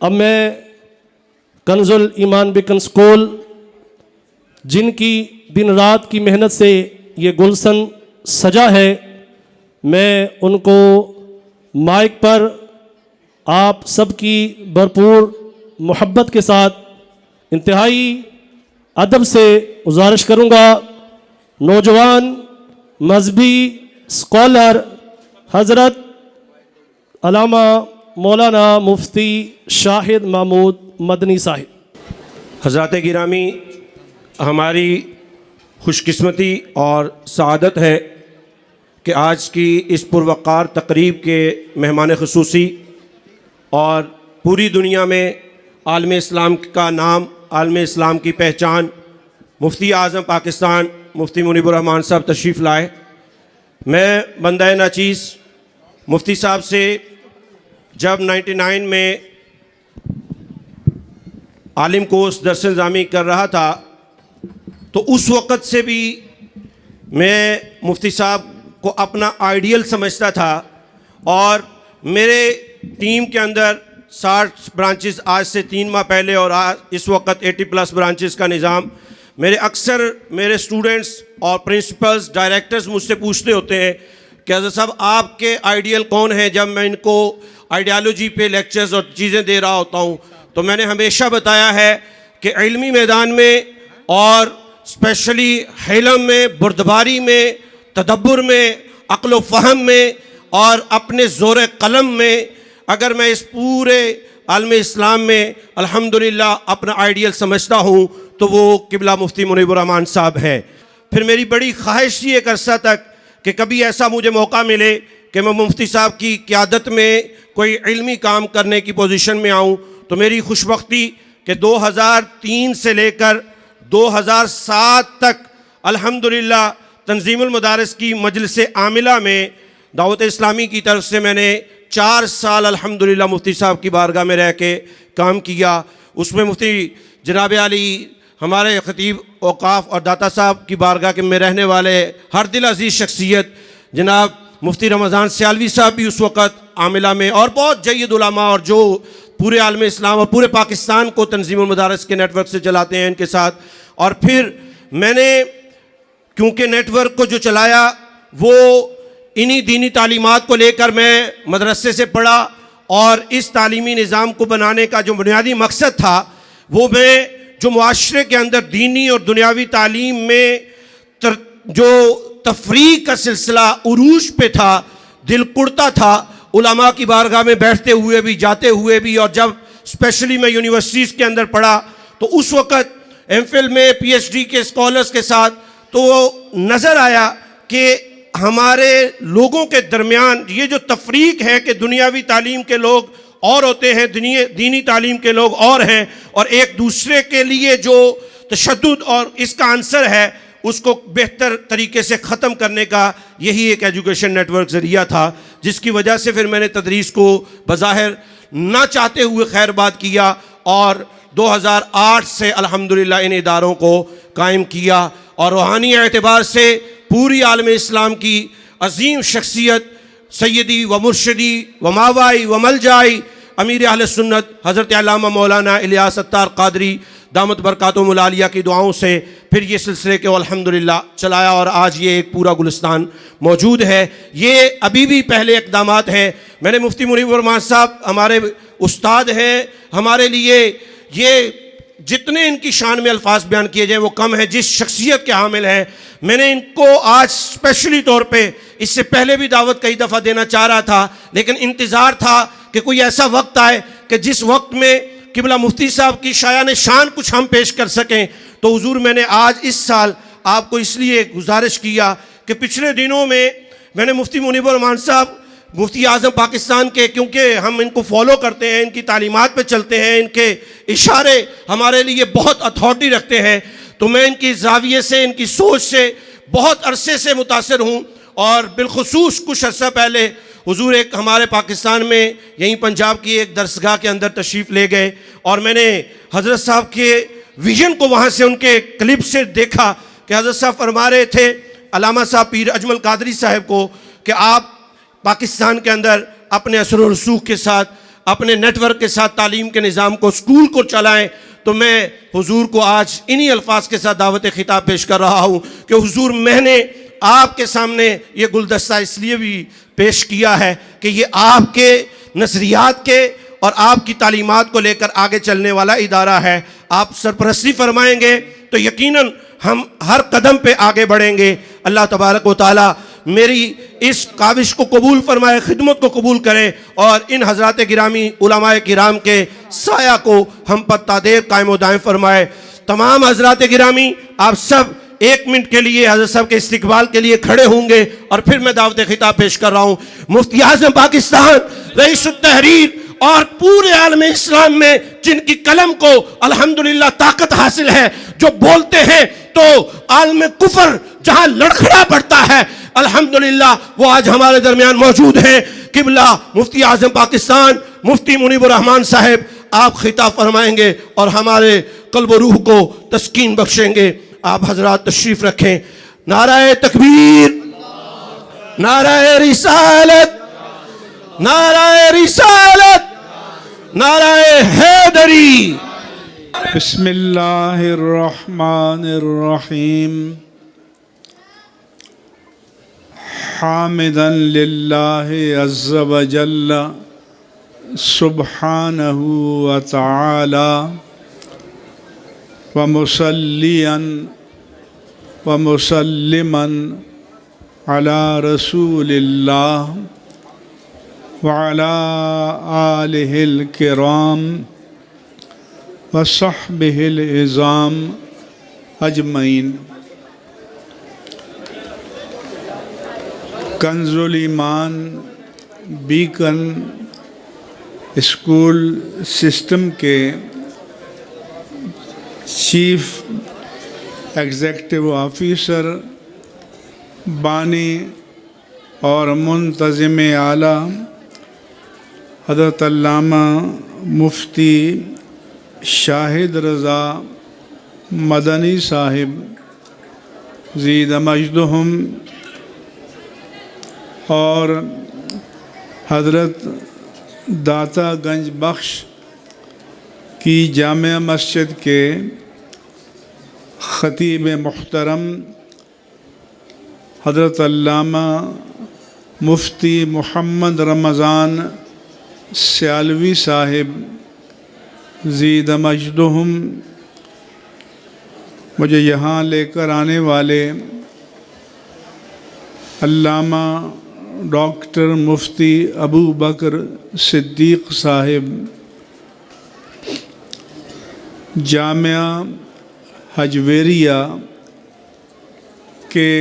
اب میں کنز الایمان bacon school جن کی دن رات کی محنت سے یہ گلشن سجا ہے، میں ان کو مائک پر آپ سب کی بھرپور محبت کے ساتھ انتہائی ادب سے گزارش کروں گا، نوجوان مذہبی اسکالر حضرت علامہ مولانا مفتی شاہد محمود مدنی صاحب۔ حضرات گرامی، ہماری خوش قسمتی اور سعادت ہے کہ آج کی اس پروقار تقریب کے مہمان خصوصی اور پوری دنیا میں عالم اسلام کا نام، عالم اسلام کی پہچان، مفتی اعظم پاکستان مفتی منیب الرحمان صاحب تشریف لائے۔ میں بندہ ناچیز مفتی صاحب سے جب 99 میں عالم کورس درس نظامی کر رہا تھا تو اس وقت سے بھی میں مفتی صاحب کو اپنا آئیڈیل سمجھتا تھا، اور میرے ٹیم کے اندر 60 برانچز آج سے 3 ماہ پہلے اور اس وقت 80+ برانچز کا نظام، میرے اسٹوڈنٹس اور پرنسپلز ڈائریکٹرز مجھ سے پوچھتے ہوتے ہیں کہ حضرت صاحب آپ کے آئیڈیل کون ہیں، جب میں ان کو آئیڈیالوجی پہ لیکچرز اور چیزیں دے رہا ہوتا ہوں تو میں نے ہمیشہ بتایا ہے کہ علمی میدان میں اور اسپیشلی حلم میں، بردباری میں، تدبر میں، عقل و فہم میں اور اپنے زور قلم میں، اگر میں اس پورے عالم اسلام میں الحمدللہ اپنا آئیڈیل سمجھتا ہوں تو وہ قبلہ مفتی منیب الرحمان صاحب ہے۔ پھر میری بڑی خواہش یہ ایک عرصہ تک کہ کبھی ایسا مجھے موقع ملے کہ میں مفتی صاحب کی قیادت میں کوئی علمی کام کرنے کی پوزیشن میں آؤں، تو میری خوش بختی کہ 2003 سے لے کر 2007 تک الحمدللہ تنظیم المدارس کی مجلس عاملہ میں دعوت اسلامی کی طرف سے میں نے 4 سال الحمدللہ مفتی صاحب کی بارگاہ میں رہ کے کام کیا۔ اس میں مفتی جناب علی ہمارے خطیب اوقاف اور داتا صاحب کی بارگاہ کے میں رہنے والے ہر دل عزیز شخصیت جناب مفتی رمضان سیالوی صاحب بھی اس وقت عاملہ میں، اور بہت جید علماء اور جو پورے عالم اسلام اور پورے پاکستان کو تنظیم المدارس کے نیٹ ورک سے چلاتے ہیں ان کے ساتھ۔ اور پھر میں نے کیونکہ نیٹ ورک کو جو چلایا وہ انہی دینی تعلیمات کو لے کر میں مدرسے سے پڑھا، اور اس تعلیمی نظام کو بنانے کا جو بنیادی مقصد تھا وہ میں جو معاشرے کے اندر دینی اور دنیاوی تعلیم میں جو تفریق کا سلسلہ عروج پہ تھا، دل کڑتا تھا علماء کی بارگاہ میں بیٹھتے ہوئے بھی، جاتے ہوئے بھی، اور جب اسپیشلی میں یونیورسٹیز کے اندر پڑھا تو اس وقت ایم فل میں پی ایچ ڈی کے اسکالرس کے ساتھ تو نظر آیا کہ ہمارے لوگوں کے درمیان یہ جو تفریق ہے کہ دنیاوی تعلیم کے لوگ اور ہوتے ہیں، دینی تعلیم کے لوگ اور ہیں، اور ایک دوسرے کے لیے جو تشدد اور اس کا عنصر ہے اس کو بہتر طریقے سے ختم کرنے کا یہی ایک ایجوکیشن نیٹ ورک ذریعہ تھا، جس کی وجہ سے پھر میں نے تدریس کو بظاہر نہ چاہتے ہوئے خیر بات کیا، اور 2008 سے الحمدللہ ان اداروں کو قائم کیا، اور روحانی اعتبار سے پوری عالم اسلام کی عظیم شخصیت سیدی و مرشدی و ماوائی و ملجائی امیر اہل سنت حضرت علامہ مولانا الیاس اتار قادری دامت برکاتہم العالیہ کی دعاؤں سے پھر یہ سلسلے کو الحمدللہ چلایا، اور آج یہ ایک پورا گلستان موجود ہے۔ یہ ابھی بھی پہلے اقدامات ہیں۔ میں نے مفتی منیب الرحمان صاحب ہمارے استاد ہیں، ہمارے لیے یہ جتنے ان کی شان میں الفاظ بیان کیے جائیں وہ کم ہیں، جس شخصیت کے حامل ہیں۔ میں نے ان کو آج اسپیشلی طور پہ اس سے پہلے بھی دعوت کئی دفعہ دینا چاہ رہا تھا، لیکن انتظار تھا کہ کوئی ایسا وقت آئے کہ جس وقت میں قبلہ مفتی صاحب کی شایان شان کچھ ہم پیش کر سکیں۔ تو حضور میں نے آج اس سال آپ کو اس لیے گزارش کیا کہ پچھلے دنوں میں نے مفتی منیب الرحمان صاحب مفتی اعظم پاکستان کے، کیونکہ ہم ان کو فالو کرتے ہیں، ان کی تعلیمات پہ چلتے ہیں، ان کے اشارے ہمارے لیے بہت اتھارٹی رکھتے ہیں، تو میں ان کی زاویے سے، ان کی سوچ سے بہت عرصے سے متاثر ہوں، اور بالخصوص کچھ عرصہ پہلے حضور ایک ہمارے پاکستان میں یہیں پنجاب کی ایک درسگاہ کے اندر تشریف لے گئے، اور میں نے حضرت صاحب کے ویژن کو وہاں سے ان کے کلپ سے دیکھا کہ حضرت صاحب فرما رہے تھے علامہ صاحب پیر اجمل قادری صاحب کو کہ آپ پاکستان کے اندر اپنے اثر و رسوخ کے ساتھ اپنے نیٹ ورک کے ساتھ تعلیم کے نظام کو، اسکول کو چلائیں، تو میں حضور کو آج انہی الفاظ کے ساتھ دعوت خطاب پیش کر رہا ہوں کہ حضور میں نے آپ کے سامنے یہ گلدستہ اس لیے بھی پیش کیا ہے کہ یہ آپ کے نظریات کے اور آپ کی تعلیمات کو لے کر آگے چلنے والا ادارہ ہے. آپ سرپرستی فرمائیں گے تو یقیناً ہم ہر قدم پہ آگے بڑھیں گے. اللہ تبارک و تعالی میری اس کاوش کو قبول فرمائے، خدمت کو قبول کرے، اور ان حضرات گرامی علماء کرام کے سایہ کو ہم پر تا دیر قائم و دائم فرمائے. تمام حضرات گرامی آپ سب 1 منٹ کے لیے حضرت صاحب کے استقبال کے لیے کھڑے ہوں گے، اور پھر میں دعوت خطاب پیش کر رہا ہوں. مفتی اعظم پاکستان، رئیس التحریر، اور پورے عالم اسلام میں جن کی قلم کو الحمدللہ طاقت حاصل ہے، جو بولتے ہیں تو عالم کفر جہاں لڑکھڑا پڑتا ہے، الحمدللہ وہ آج ہمارے درمیان موجود ہیں. قبلہ مفتی اعظم پاکستان مفتی منیب الرحمان صاحب، آپ خطاب فرمائیں گے اور ہمارے قلب و روح کو تسکین بخشیں گے. آپ حضرات تشریف رکھیں. نعرہ تکبیر، نعرہ رسالت، نعرہ رسالت، نعرہ حیدری. بسم اللہ الرحمن الرحیم. حامداً للہ عز وجل سبحانہ وتعالی، ومصلیاً ومسلماً علی رسول اللہ وعلی آلہ الکرام وصحبہ العظام اجمعین. کنز الایمان بیکن اسکول سسٹم کے چیف ایگزیکٹو آفیسر، بانی اور منتظم اعلیٰ حضرت علامہ مفتی شاہد رضا مدنی صاحب زید مجدہم، اور حضرت داتا گنج بخش کی جامع مسجد کے خطیب محترم حضرت علامہ مفتی محمد رمضان سیالوی صاحب زید مجدہم، مجھے یہاں لے کر آنے والے علامہ ڈاکٹر مفتی ابو بکر صدیق صاحب، جامعہ حجویریہ کے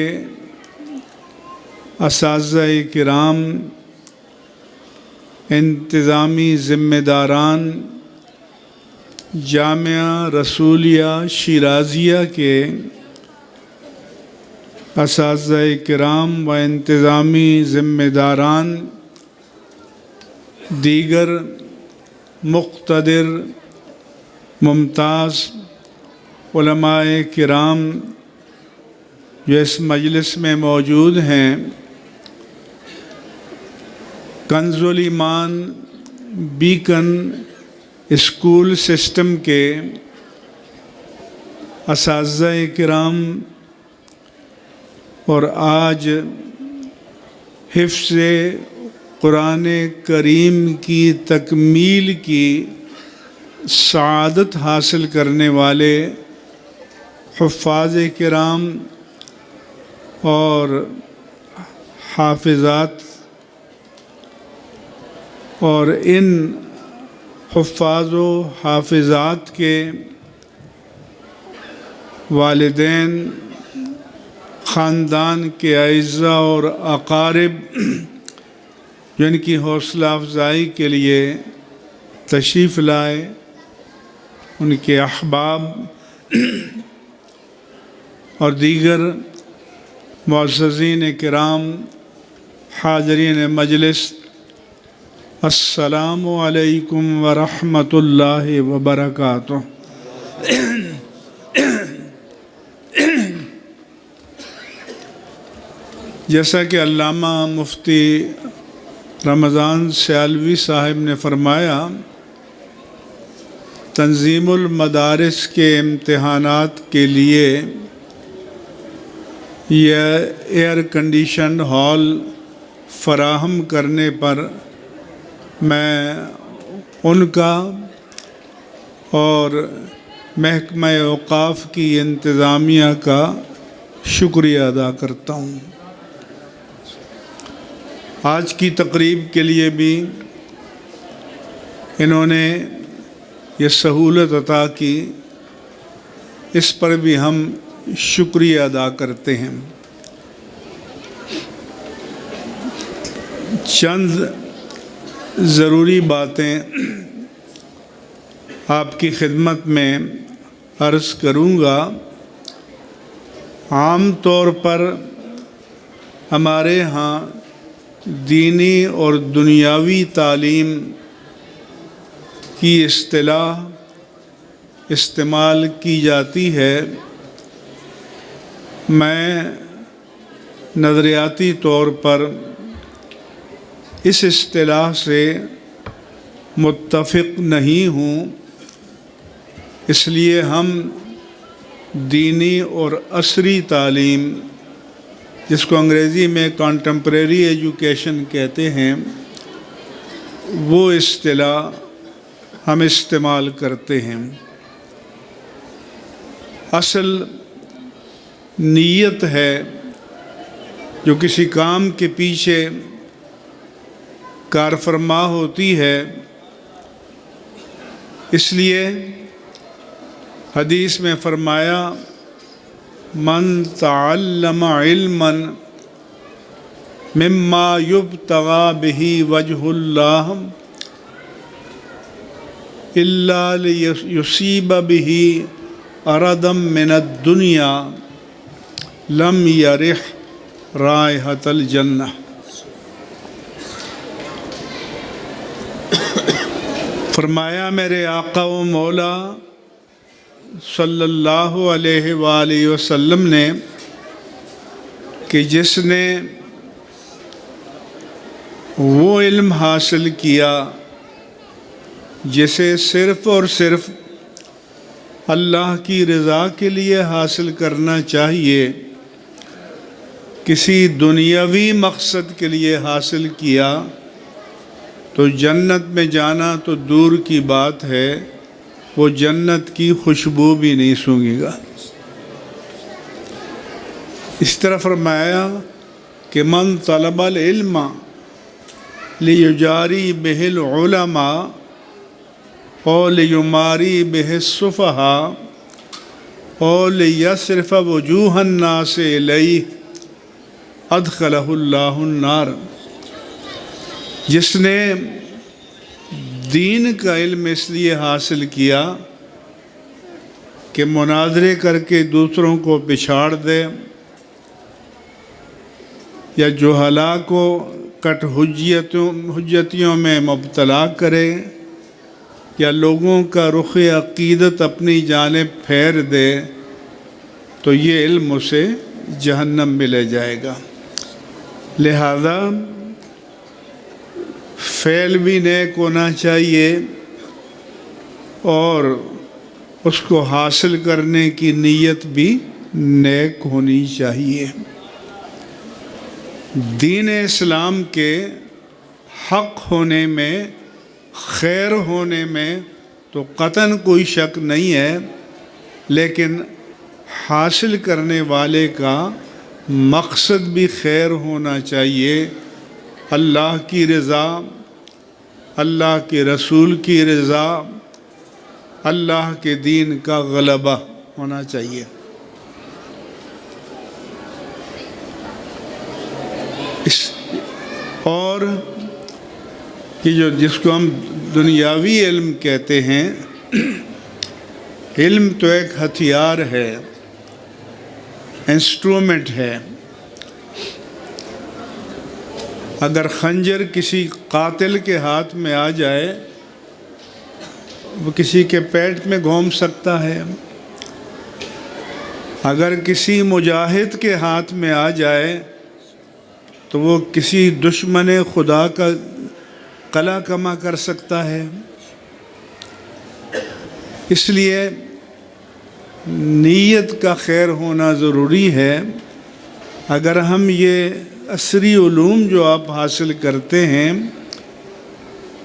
اساتذہ کرام، انتظامی ذمہ داران، جامعہ رسولیہ شیرازیہ کے اساتذہ کرام و انتظامی ذمہ داران، دیگر مقتدر ممتاز علماء کرام جو اس مجلس میں موجود ہیں. کنز الایمان بیکن اسکول سسٹم کے اساتذہ کرام، اور آج حفظ قرآن کریم کی تکمیل کی سعادت حاصل کرنے والے حفاظ کرام اور حافظات، اور ان حفاظ و حافظات کے والدین، خاندان کے اعزاء اور اقارب جن کی حوصلہ افزائی کے لیے تشریف لائے، ان کے احباب اور دیگر معززین کرام، حاضرین مجلس، السلام علیکم ورحمۃ اللہ وبرکاتہ. جیسا کہ علامہ مفتی رمضان سیالوی صاحب نے فرمایا تنظیم المدارس کے امتحانات کے لیے یہ ایئر کنڈیشنڈ ہال فراہم کرنے پر میں ان کا اور محکمہ اوقاف کی انتظامیہ کا شکریہ ادا کرتا ہوں۔ آج کی تقریب کے لیے بھی انہوں نے یہ سہولت عطا کی، اس پر بھی ہم شکریہ ادا کرتے ہیں۔ چند ضروری باتیں آپ کی خدمت میں عرض کروں گا۔ عام طور پر ہمارے ہاں دینی اور دنیاوی تعلیم کی اصطلاح استعمال کی جاتی ہے۔ میں نظریاتی طور پر اس اصطلاح سے متفق نہیں ہوں، اس لیے ہم دینی اور عصری تعلیم، جس کو انگریزی میں کانٹمپریری ایجوکیشن کہتے ہیں، وہ اصطلاح ہم استعمال کرتے ہیں۔ اصل نیت ہے جو کسی کام کے پیچھے کار فرما ہوتی ہے، اس لیے حدیث میں فرمایا من تعلم علما مما یبتغى به وجه اللہ الا لیصیب به عرضا من الدنیا لم یرح رائحۃ الجنہ۔ فرمایا میرے آقا و مولا صلی اللہ علیہ وآلہ وسلم نے کہ جس نے وہ علم حاصل کیا جسے صرف اور صرف اللہ کی رضا کے لیے حاصل کرنا چاہیے، کسی دنیاوی مقصد کے لیے حاصل کیا تو جنت میں جانا تو دور کی بات ہے، وہ جنت کی خوشبو بھی نہیں سونگے گا۔ اس طرح فرمایا کہ من طلب العلم لیجاری بہ العلماء اور لیماری بہ السفہاء اور لیصرف وجوہ الناس الیہ ادخلہ اللہ النار۔ جس نے دین کا علم اس لیے حاصل کیا کہ مناظرے کر کے دوسروں کو پچھاڑ دے، یا جہلاء کو کٹ حجتیوں میں مبتلا کرے، یا لوگوں کا رخ عقیدت اپنی جانب پھیر دے، تو یہ علم اسے جہنم میں لے جائے گا۔ لہذا فعل بھی نیک ہونا چاہیے اور اس کو حاصل کرنے کی نیت بھی نیک ہونی چاہیے۔ دین اسلام کے حق ہونے میں، خیر ہونے میں تو قطعاً کوئی شک نہیں ہے، لیکن حاصل کرنے والے کا مقصد بھی خیر ہونا چاہیے۔ اللہ کی رضا، اللہ کے رسول کی رضا، اللہ کے دین کا غلبہ ہونا چاہیے۔ اور کہ جس کو ہم دنیاوی علم کہتے ہیں، علم تو ایک ہتھیار ہے، انسٹرومنٹ ہے۔ اگر خنجر کسی قاتل کے ہاتھ میں آ جائے، وہ کسی کے پیٹ میں گھوم سکتا ہے۔ اگر کسی مجاہد کے ہاتھ میں آ جائے تو وہ کسی دشمن خدا کا قلع کما کر سکتا ہے؟ اس لیے نیت کا خیر ہونا ضروری ہے۔ اگر ہم یہ عصری علوم جو آپ حاصل کرتے ہیں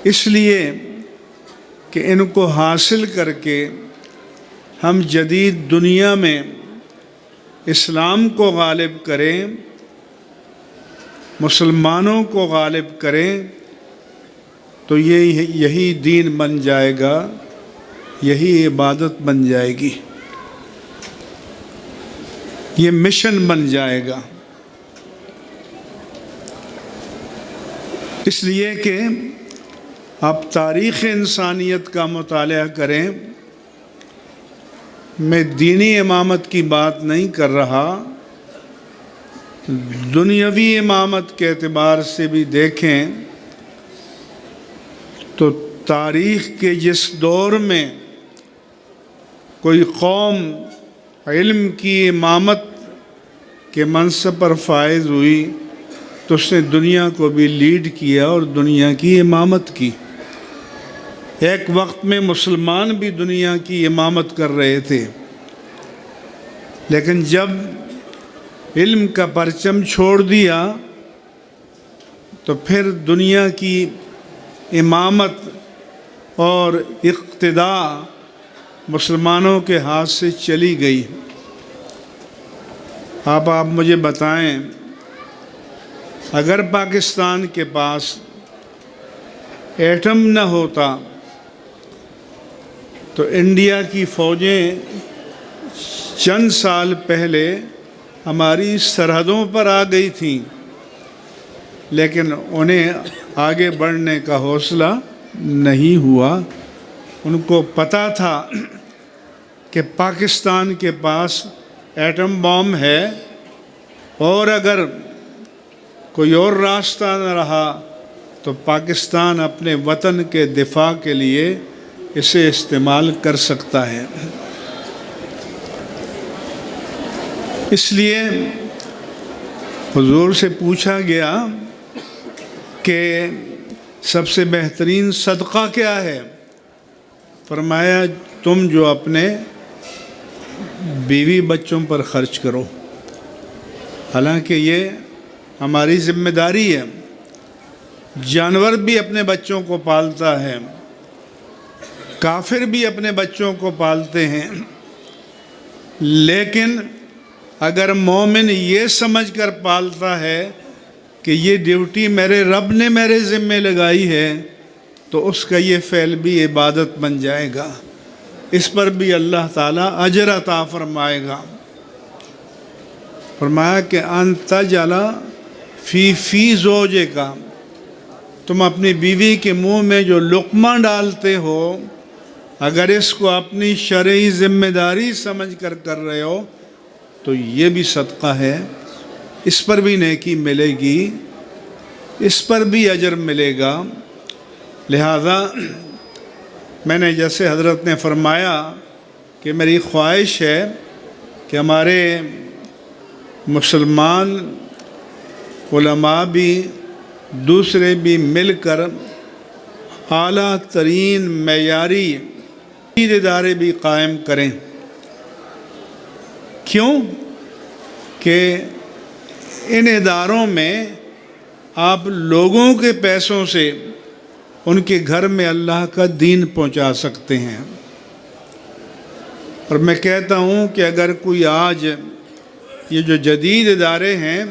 اس لیے کہ ان کو حاصل کر کے ہم جدید دنیا میں اسلام کو غالب کریں، مسلمانوں کو غالب کریں، تو یہی دین بن جائے گا، یہی عبادت بن جائے گی، یہ مشن بن جائے گا۔ اس لیے کہ آپ تاریخ انسانیت کا مطالعہ کریں۔ میں دینی امامت کی بات نہیں کر رہا، دنیاوی امامت کے اعتبار سے بھی دیکھیں تو تاریخ کے جس دور میں کوئی قوم علم کی امامت کے منصب پر فائز ہوئی تو اس نے دنیا کو بھی لیڈ کیا اور دنیا کی امامت کی۔ ایک وقت میں مسلمان بھی دنیا کی امامت کر رہے تھے، لیکن جب علم کا پرچم چھوڑ دیا تو پھر دنیا کی امامت اور اقتداء مسلمانوں کے ہاتھ سے چلی گئی۔ آپ مجھے بتائیں، اگر پاکستان کے پاس ایٹم نہ ہوتا تو انڈیا کی فوجیں چند سال پہلے ہماری سرحدوں پر آ گئی تھیں، لیکن انہیں آگے بڑھنے کا حوصلہ نہیں ہوا۔ ان کو پتہ تھا کہ پاکستان کے پاس ایٹم بم ہے، اور اگر کوئی اور راستہ نہ رہا تو پاکستان اپنے وطن کے دفاع کے لیے اسے استعمال کر سکتا ہے۔ اس لیے حضور سے پوچھا گیا کہ سب سے بہترین صدقہ کیا ہے؟ فرمایا تم جو اپنے بیوی بچوں پر خرچ کرو۔ حالانکہ یہ ہماری ذمہ داری ہے۔ جانور بھی اپنے بچوں کو پالتا ہے، کافر بھی اپنے بچوں کو پالتے ہیں، لیکن اگر مومن یہ سمجھ کر پالتا ہے کہ یہ ڈیوٹی میرے رب نے میرے ذمہ لگائی ہے تو اس کا یہ فعل بھی عبادت بن جائے گا، اس پر بھی اللہ تعالیٰ اجر عطا فرمائے گا۔ فرمایا کہ انت جلا فی زوجے کا، تم اپنی بیوی کے منہ میں جو لقمہ ڈالتے ہو اگر اس کو اپنی شرعی ذمہ داری سمجھ کر کر رہے ہو تو یہ بھی صدقہ ہے، اس پر بھی نیکی ملے گی، اس پر بھی اجر ملے گا۔ لہذا میں نے جیسے حضرت نے فرمایا کہ میری خواہش ہے کہ ہمارے مسلمان علماء بھی دوسرے بھی مل کر اعلیٰ ترین معیاری ادارے بھی قائم کریں۔ کیوں کہ ان اداروں میں آپ لوگوں کے پیسوں سے ان کے گھر میں اللہ کا دین پہنچا سکتے ہیں۔ اور میں کہتا ہوں کہ اگر کوئی آج یہ جو جدید ادارے ہیں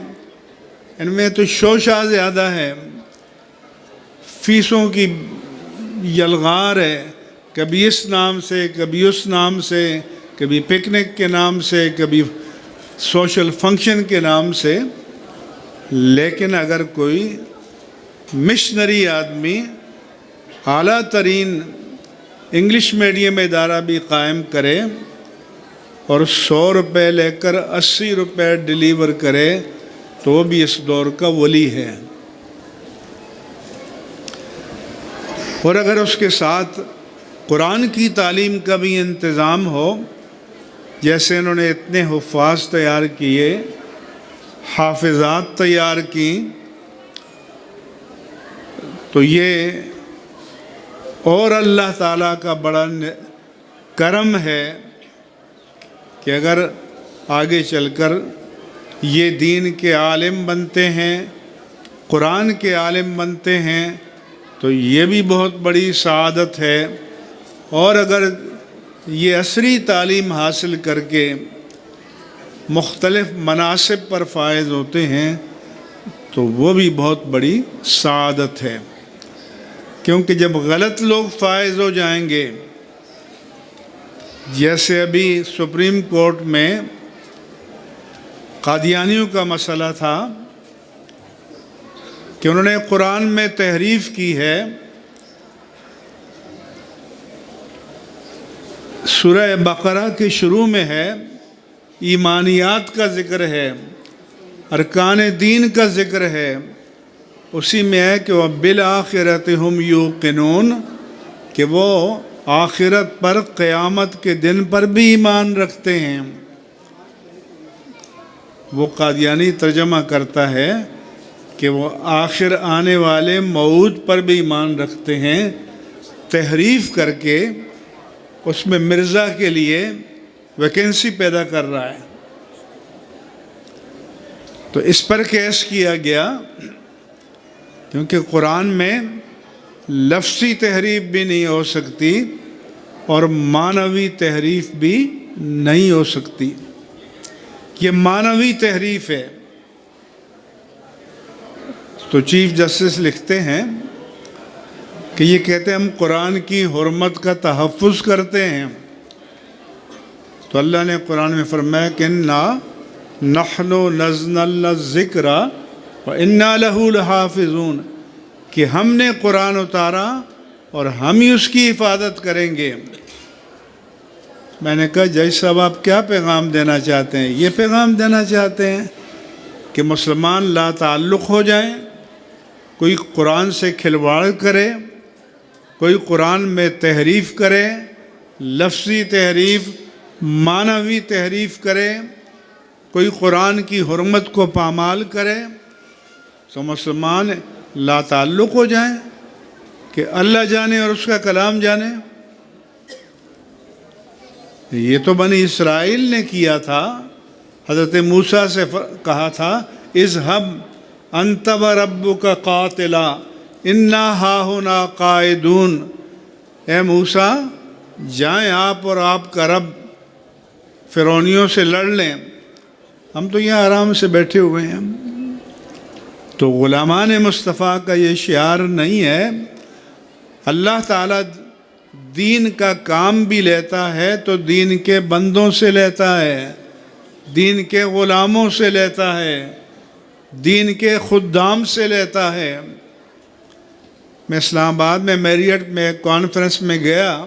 ان میں تو شوشہ زیادہ ہے، فیسوں کی یلغار ہے، کبھی اس نام سے کبھی اس نام سے، کبھی پکنک کے نام سے کبھی سوشل فنکشن کے نام سے۔ لیکن اگر کوئی مشنری آدمی اعلیٰ ترین انگلش میڈیم ادارہ بھی قائم کرے اور 100 روپے لے کر 80 روپے ڈیلیور کرے تو وہ بھی اس دور کا ولی ہے۔ اور اگر اس کے ساتھ قرآن کی تعلیم کا بھی انتظام ہو، جیسے انہوں نے اتنے حفاظ تیار کیے، حافظات تیار کی، تو یہ اور اللہ تعالیٰ کا بڑا کرم ہے کہ اگر آگے چل کر یہ دین کے عالم بنتے ہیں، قرآن کے عالم بنتے ہیں، تو یہ بھی بہت بڑی سعادت ہے۔ اور اگر یہ عصری تعلیم حاصل کر کے مختلف مناصب پر فائز ہوتے ہیں تو وہ بھی بہت بڑی سعادت ہے، کیونکہ جب غلط لوگ فائز ہو جائیں گے، جیسے ابھی سپریم کورٹ میں قادیانیوں کا مسئلہ تھا کہ انہوں نے قرآن میں تحریف کی ہے۔ سورہ بقرہ کے شروع میں ہے، ایمانیات کا ذکر ہے، ارکان دین کا ذکر ہے، اسی میں ہے کہ وہ بالآخرۃ ہم یوقنون، کہ وہ آخرت پر، قیامت کے دن پر بھی ایمان رکھتے ہیں۔ وہ قادیانی ترجمہ کرتا ہے کہ وہ آخر آنے والے موعود پر بھی ایمان رکھتے ہیں، تحریف کر کے اس میں مرزا کے لیے ویکنسی پیدا کر رہا ہے۔ تو اس پر کیس کیا گیا، کیونکہ قرآن میں لفظی تحریف بھی نہیں ہو سکتی اور معنوی تحریف بھی نہیں ہو سکتی، یہ معنوی تحریف ہے۔ تو چیف جسٹس لکھتے ہیں کہ یہ کہتے ہیں ہم قرآن کی حرمت کا تحفظ کرتے ہیں، تو اللہ نے قرآن میں فرمایا کہ اِنَّا نَحْنُ نَزَّلْنَا الذِّكْرَ وَإِنَّا لَهُ لَحَافِظُونَ، کہ ہم نے قرآن اتارا اور ہم ہی اس کی حفاظت کریں گے۔ میں نے کہا جج صاحب آپ کیا پیغام دینا چاہتے ہیں؟ یہ پیغام دینا چاہتے ہیں کہ مسلمان لا تعلق ہو جائیں، کوئی قرآن سے کھلواڑ کرے، کوئی قرآن میں تحریف کرے، لفظی تحریف، معنوی تحریف کرے، کوئی قرآن کی حرمت کو پامال کرے، تو مسلمان لا تعلق ہو جائیں کہ اللہ جانے اور اس کا کلام جانے۔ یہ تو بنی اسرائیل نے کیا تھا، حضرت موسیٰ سے کہا تھا اذهب انت وربک قاتلا انا ہاہنا قاعدون، اے موسیٰ جائیں آپ اور آپ کا رب فرعونیوں سے لڑ لیں، ہم تو یہاں آرام سے بیٹھے ہوئے ہیں۔ تو غلامان مصطفیٰ کا یہ شعار نہیں ہے۔ اللہ تعالیٰ دین کا کام بھی لیتا ہے تو دین کے بندوں سے لیتا ہے، دین کے غلاموں سے لیتا ہے، دین کے خدام سے لیتا ہے۔ میں اسلام آباد میں میریٹ میں ایک کانفرنس میں گیا،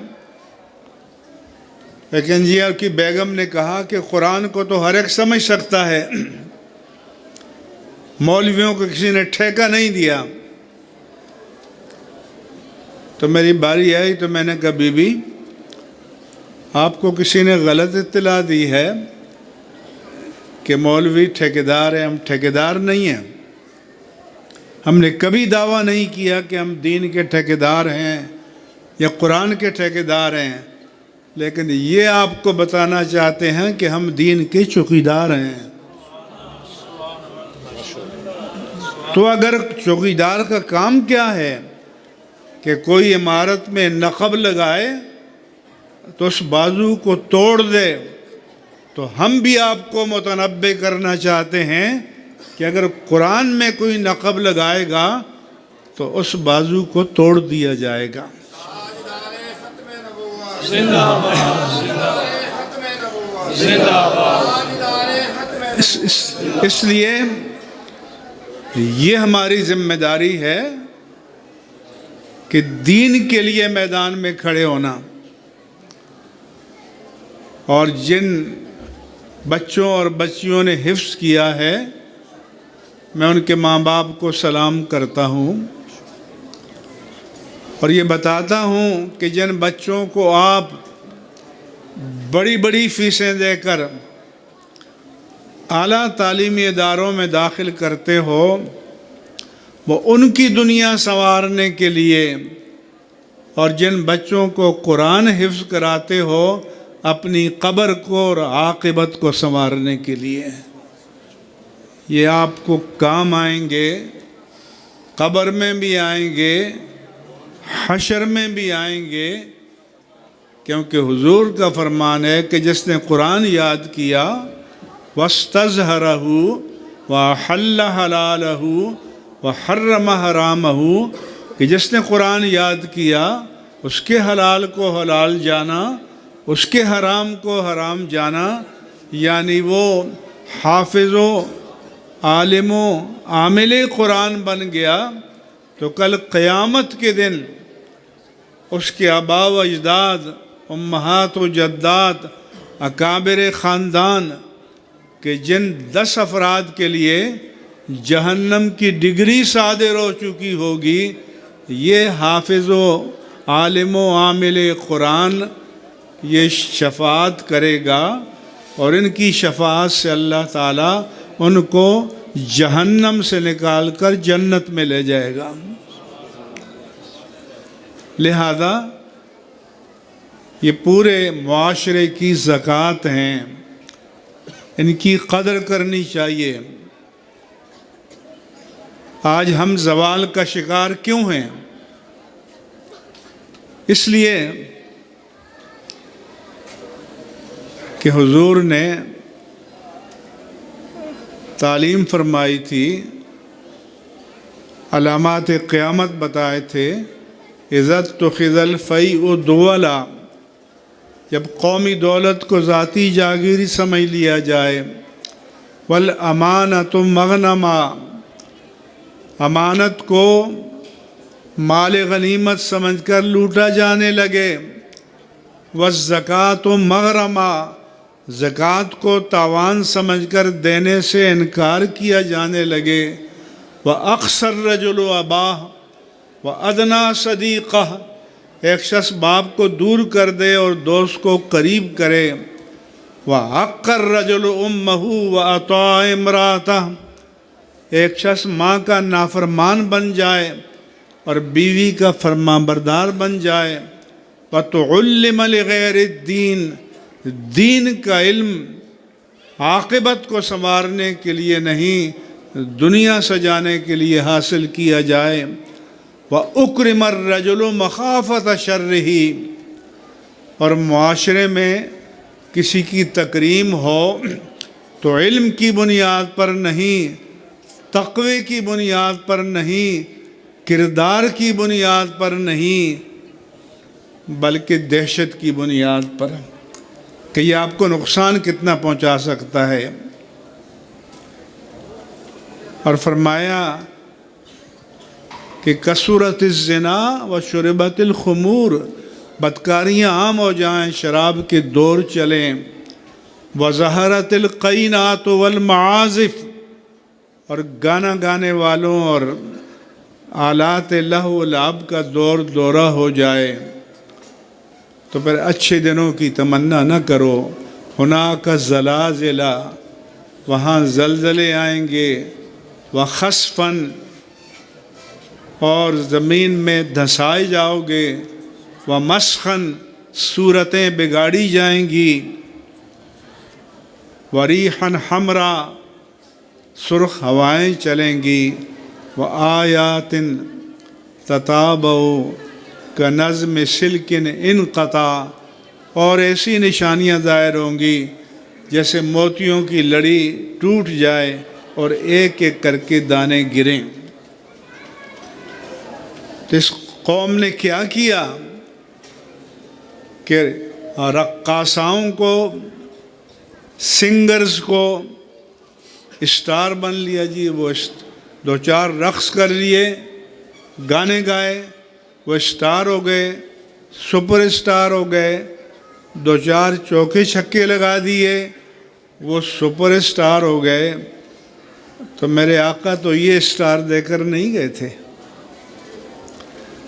ایک انجینئر کی بیگم نے کہا کہ قرآن کو تو ہر ایک سمجھ سکتا ہے، مولویوں کو کسی نے ٹھیکہ نہیں دیا۔ تو میری باری آئی تو میں نے کہا بی بی آپ کو کسی نے غلط اطلاع دی ہے کہ مولوی ٹھیکیدار ہیں، ہم ٹھیکیدار نہیں ہیں، ہم نے کبھی دعویٰ نہیں کیا کہ ہم دین کے ٹھیکیدار ہیں یا قرآن کے ٹھیکیدار ہیں، لیکن یہ آپ کو بتانا چاہتے ہیں کہ ہم دین کے چوکیدار ہیں۔ تو اگر چوکیدار کا کام کیا ہے کہ کوئی عمارت میں نقب لگائے تو اس بازو کو توڑ دے، تو ہم بھی آپ کو متنبہ کرنا چاہتے ہیں کہ اگر قرآن میں کوئی نقب لگائے گا تو اس بازو کو توڑ دیا جائے گا۔ اس لیے یہ ہماری ذمہ داری ہے کہ دین کے لیے میدان میں کھڑے ہونا، اور جن بچوں اور بچیوں نے حفظ کیا ہے میں ان کے ماں باپ کو سلام کرتا ہوں، اور یہ بتاتا ہوں کہ جن بچوں کو آپ بڑی بڑی فیسیں دے کر اعلیٰ تعلیمی اداروں میں داخل کرتے ہو، وہ ان کی دنیا سنوارنے کے لیے، اور جن بچوں کو قرآن حفظ کراتے ہو اپنی قبر کو اور عاقبت کو سنوارنے کے لیے۔ یہ آپ کو کام آئیں گے، قبر میں بھی آئیں گے، حشر میں بھی آئیں گے، کیونکہ حضور کا فرمان ہے کہ جس نے قرآن یاد کیا وَاسْتَظْهَرَهُ وَأَحَلَّ حَلَالَهُ وَحَرَّمَ حَرَامَهُ، کہ جس نے قرآن یاد کیا اس کے حلال کو حلال جانا، اس کے حرام کو حرام جانا، یعنی وہ حافظ و عالم و عامل قرآن بن گیا، تو کل قیامت کے دن اس کے آبا و اجداد، امہات و جدات، اکابر خاندان کہ جن 10 افراد کے لیے جہنم کی ڈگری صادر ہو چکی ہوگی، یہ حافظ و عالم و عامل قرآن یہ شفاعت کرے گا، اور ان کی شفاعت سے اللہ تعالیٰ ان کو جہنم سے نکال کر جنت میں لے جائے گا۔ لہذا یہ پورے معاشرے کی زکوٰۃ ہیں، ان کی قدر کرنی چاہیے۔ آج ہم زوال کا شکار کیوں ہیں؟ اس لیے کہ حضور نے تعلیم فرمائی تھی، علامات قیامت بتائے تھے، عزت اتخذ الفیء دولا، جب قومی دولت کو ذاتی جاگیری سمجھ لیا جائے، والامانۃ مغنما، امانت کو مال غنیمت سمجھ کر لوٹا جانے لگے، والزکوٰۃ مغرما، زکوٰۃ کو تاوان سمجھ کر دینے سے انکار کیا جانے لگے، وَأَقْصَى الرَّجُلُ أَبَاهُ وَأَدْنَىٰ صَدِيقَهُ، ایک شخص باپ کو دور کر دے اور دوست کو قریب کرے، وَحَقَّ الرَّجُلُ أُمَّهُ وَأَطَاعَ امْرَأَتَهُ، ایک شخص ماں کا نافرمان بن جائے اور بیوی کا فرمانبردار بن جائے، وَتُعُلِّمَ لِغَيْرِ الدِّينِ، دین کا علم عاقبت کو سنوارنے کے لیے نہیں، دنیا سجانے کے لیے حاصل کیا جائے، وَأُكْرِمَ الرَّجُلُ مَخَافَةَ شَرِّهِ، اور معاشرے میں کسی کی تکریم ہو تو علم کی بنیاد پر نہیں، تقوی کی بنیاد پر نہیں، کردار کی بنیاد پر نہیں، بلکہ دہشت کی بنیاد پر، کہ یہ آپ کو نقصان کتنا پہنچا سکتا ہے۔ اور فرمایا کہ کثرت الزنا وشربت الخمور، بدکاریاں عام ہو جائیں، شراب کے دور چلیں، وظہرت القینات والمعازف، اور گانا گانے والوں اور آلات لہو و لعب کا دورہ ہو جائے، تو پھر اچھے دنوں کی تمنا نہ کرو۔ ہناک زلازلہ، وہاں زلزلے آئیں گے، وخسفاً، اور زمین میں دھنسائے جاؤ گے، ومسخاً، صورتیں بگاڑی جائیں گی، وریحاً حمرا، سرخ ہوائیں چلیں گی، وآیاتٍ تتابع کنظم سلک انقطع، اور ایسی نشانیاں ظاہر ہوں گی جیسے موتیوں کی لڑی ٹوٹ جائے اور ایک ایک کر کے دانے گریں۔ تو اس قوم نے کیا کیا کہ رقاصاؤں کو، سنگرز کو اسٹار بن لیا، جی وہ 2-4 رقص کر لیے، گانے گائے، وہ اسٹار ہو گئے، سپر اسٹار ہو گئے، 2-4 چوکے چھکے لگا دیے، وہ سپر اسٹار ہو گئے۔ تو میرے آقا تو یہ اسٹار دے کر نہیں گئے تھے۔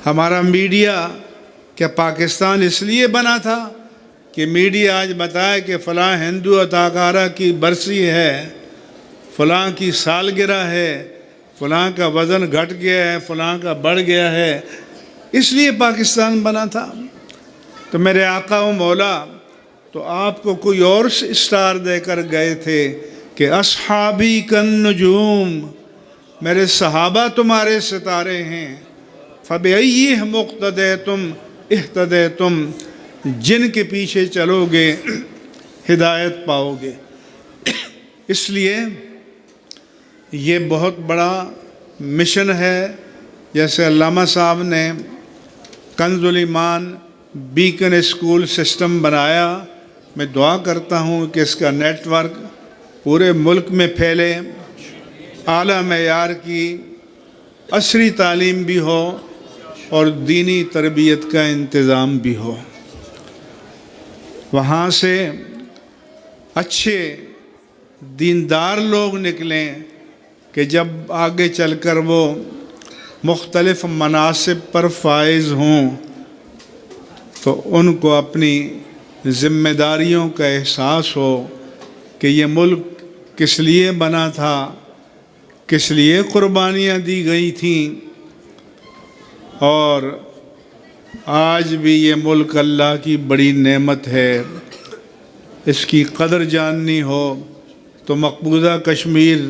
ہمارا میڈیا کیا پاکستان اس لیے بنا تھا کہ میڈیا آج بتائے کہ فلاں ہندو اداکارہ کی برسی ہے، فلاں کی سالگرہ ہے، فلاں کا وزن گھٹ گیا ہے، فلاں کا بڑھ گیا ہے، اس لیے پاکستان بنا تھا۔ تو میرے آقا و مولا تو آپ کو کوئی اور اسٹار دے کر گئے تھے کہ اصحابی کن نجوم، میرے صحابہ تمہارے ستارے ہیں، فَبِأَيِّهِمْ مُقْتَدَيْتُمْ اِهْتَدَيْتُمْ، جن کے پیچھے چلو گے ہدایت پاؤ گے۔ اس لیے یہ بہت بڑا مشن ہے، جیسے علامہ صاحب نے کنز الایمان بیکن اسکول سسٹم بنایا، میں دعا کرتا ہوں کہ اس کا نیٹ ورک پورے ملک میں پھیلے، اعلیٰ معیار کی عصری تعلیم بھی ہو اور دینی تربیت کا انتظام بھی ہو۔ وہاں سے اچھے دیندار لوگ نکلیں کہ جب آگے چل کر وہ مختلف مناصب پر فائز ہوں تو ان کو اپنی ذمہ داریوں کا احساس ہو کہ یہ ملک کس لیے بنا تھا، کس لیے قربانیاں دی گئی تھیں، اور آج بھی یہ ملک اللہ کی بڑی نعمت ہے، اس کی قدر جاننی ہو تو مقبوضہ کشمیر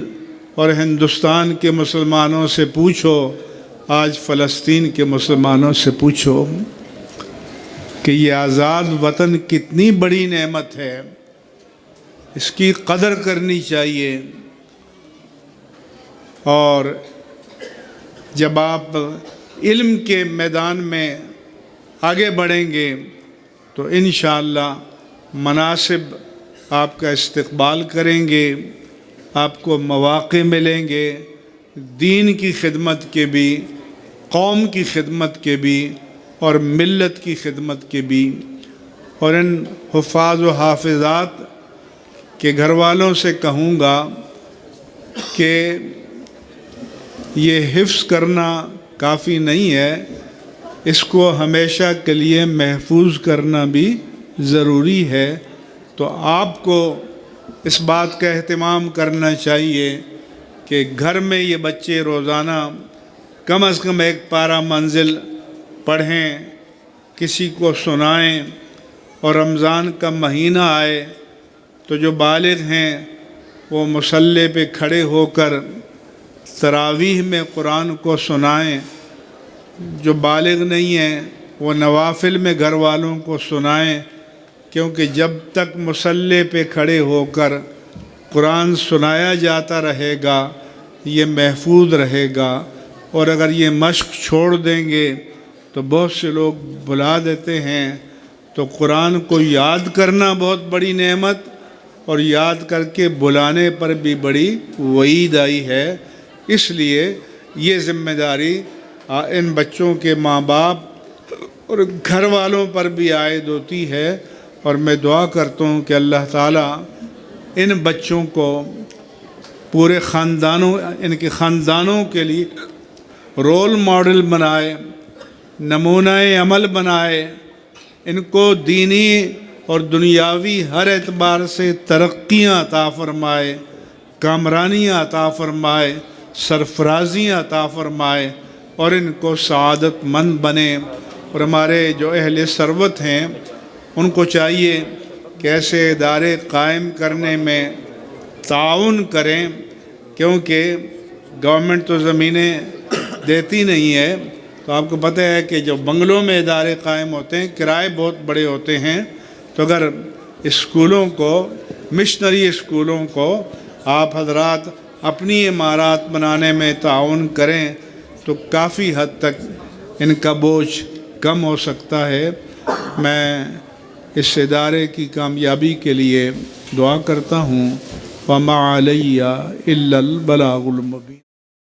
اور ہندوستان کے مسلمانوں سے پوچھو، آج فلسطین کے مسلمانوں سے پوچھو کہ یہ آزاد وطن کتنی بڑی نعمت ہے، اس کی قدر کرنی چاہیے۔ اور جب آپ علم کے میدان میں آگے بڑھیں گے تو انشاءاللہ مناصب آپ کا استقبال کریں گے، آپ کو مواقع ملیں گے، دین کی خدمت کے بھی، قوم کی خدمت کے بھی اور ملت کی خدمت کے بھی۔ اور ان حفاظ و حافظات کے گھر والوں سے کہوں گا کہ یہ حفظ کرنا کافی نہیں ہے، اس کو ہمیشہ کے لیے محفوظ کرنا بھی ضروری ہے۔ تو آپ کو اس بات کا اہتمام کرنا چاہیے کہ گھر میں یہ بچے روزانہ کم از کم ایک پارہ منزل پڑھیں، کسی کو سنائیں، اور رمضان کا مہینہ آئے تو جو بالغ ہیں وہ مصلی پہ کھڑے ہو کر تراویح میں قرآن کو سنائیں، جو بالغ نہیں ہیں وہ نوافل میں گھر والوں کو سنائیں، کیونکہ جب تک مصلی پہ کھڑے ہو کر قرآن سنایا جاتا رہے گا یہ محفوظ رہے گا۔ اور اگر یہ مشق چھوڑ دیں گے تو بہت سے لوگ بھلا دیتے ہیں، تو قرآن کو یاد کرنا بہت بڑی نعمت، اور یاد کر کے بلانے پر بھی بڑی وعید آئی ہے۔ اس لیے یہ ذمہ داری ان بچوں کے ماں باپ اور گھر والوں پر بھی عائد ہوتی ہے، اور میں دعا کرتا ہوں کہ اللہ تعالیٰ ان بچوں کو پورے ان کے خاندانوں کے لیے رول ماڈل بنائے، نمونہ عمل بنائے، ان کو دینی اور دنیاوی ہر اعتبار سے ترقیاں عطا فرمائے، کامرانیاں عطا فرمائے، سرفرازیاں عطا فرمائے، اور ان کو سعادت مند بنے۔ اور ہمارے جو اہل ثروت ہیں ان کو چاہیے کہ ایسے ادارے قائم کرنے میں تعاون کریں، کیونکہ گورنمنٹ تو زمینیں دیتی نہیں ہے، تو آپ کو پتہ ہے کہ جو بنگلوں میں ادارے قائم ہوتے ہیں کرائے بہت بڑے ہوتے ہیں، تو اگر اسکولوں کو، مشنری اسکولوں کو آپ حضرات اپنی عمارات بنانے میں تعاون کریں تو کافی حد تک ان کا بوجھ کم ہو سکتا ہے۔ میں اس ادارے کی کامیابی کے لیے دعا کرتا ہوں۔ وَمَا عَلَيَّ إِلَّا الْبَلَاغُ الْمُبِينُ۔